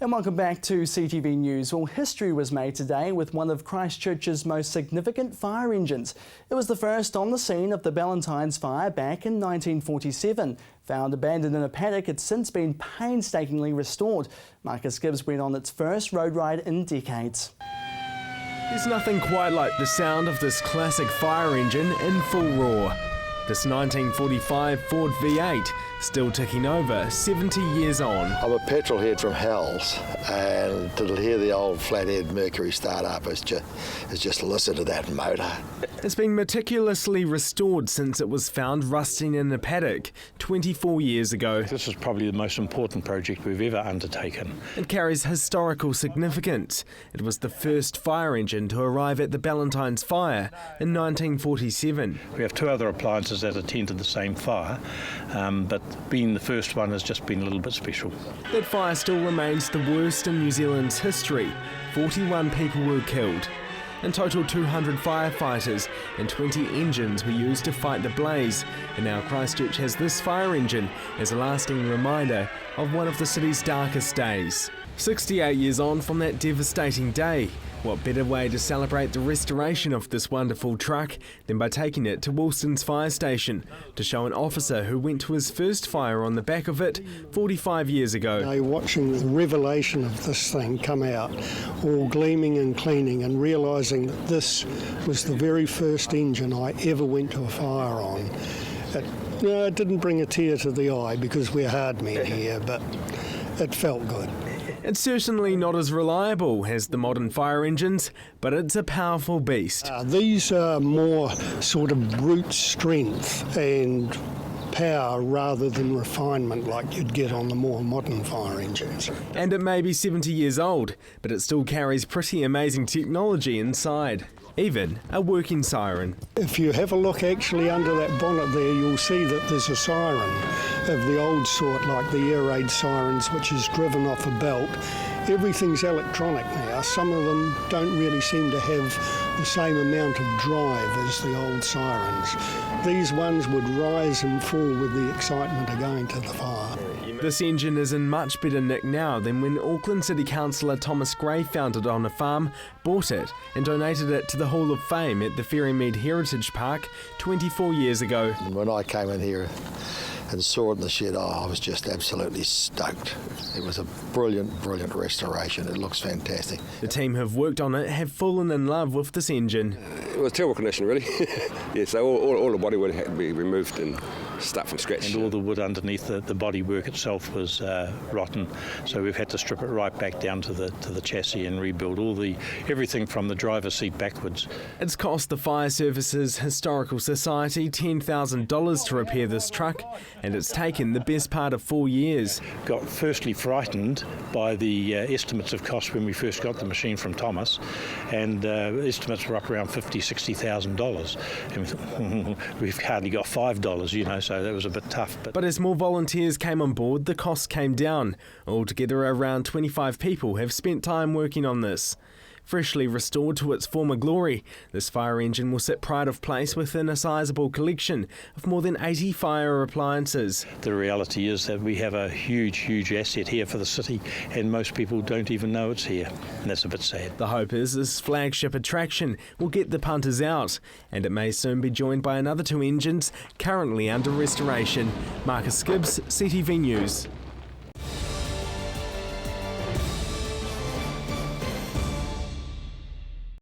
And welcome back to CTV News. Well, history was made today with one of Christchurch's most significant fire engines. It was the first on the scene of the Ballantynes Fire back in 1947. Found abandoned in a paddock, it's since been painstakingly restored. Marcus Gibbs went on its first road ride in decades. There's nothing quite like the sound of this classic fire engine in full roar. This 1945 Ford V8, still ticking over, 70 years on. I'm a petrol head from Hells, and to hear the old flathead Mercury start up is just listen to that motor. It's been meticulously restored since it was found rusting in a paddock 24 years ago. This is probably the most important project we've ever undertaken. It carries historical significance. It was the first fire engine to arrive at the Ballantynes Fire in 1947. We have two other appliances that attend to the same fire, but being the first one has just been a little bit special. That fire still remains the worst in New Zealand's history. 41 people were killed. In total, 200 firefighters and 20 engines were used to fight the blaze, and now Christchurch has this fire engine as a lasting reminder of one of the city's darkest days. 68 years on from that devastating day, what better way to celebrate the restoration of this wonderful truck than by taking it to Woolston's fire station to show an officer who went to his first fire on the back of it 45 years ago. Watching the revelation of this thing come out, all gleaming and cleaning, and realising that this was the very first engine I ever went to a fire on. It didn't bring a tear to the eye because we're hard men here, but it felt good. It's certainly not as reliable as the modern fire engines, but it's a powerful beast. These are more sort of brute strength and power rather than refinement like you'd get on the more modern fire engines. And it may be 70 years old, but it still carries pretty amazing technology inside. Even a working siren. If you have a look actually under that bonnet there, you'll see that there's a siren of the old sort, like the air raid sirens, which is driven off a belt. Everything's electronic now. Some of them don't really seem to have the same amount of drive as the old sirens. These ones would rise and fall with the excitement of going to the fire. This engine is in much better nick now than when Auckland City Councillor Thomas Gray found it on a farm, bought it and donated it to the Hall of Fame at the Ferrymead Heritage Park 24 years ago. When I came in here and saw it in the shed, I was just absolutely stoked. It was a brilliant, brilliant restoration. It looks fantastic. The team who have worked on it have fallen in love with this engine. It was terrible condition, really. Yeah, so all the bodywork had to be removed and start from scratch. And all the wood underneath the bodywork itself was rotten, so we've had to strip it right back down to the chassis and rebuild everything from the driver's seat backwards. It's cost the Fire Services Historical Society $10,000 to repair this truck, and it's taken the best part of 4 years. Got firstly frightened by the estimates of cost when we first got the machine from Thomas, and estimates were up around $50,000-$60,000. And we thought, we've hardly got $5, so that was a bit tough. But as more volunteers came on board, the costs came down. Altogether, around 25 people have spent time working on this. Freshly restored to its former glory, this fire engine will sit pride of place within a sizable collection of more than 80 fire appliances. The reality is that we have a huge, huge asset here for the city, and most people don't even know it's here, and that's a bit sad. The hope is this flagship attraction will get the punters out, and it may soon be joined by another two engines currently under restoration. Marcus Gibbs, CTV News.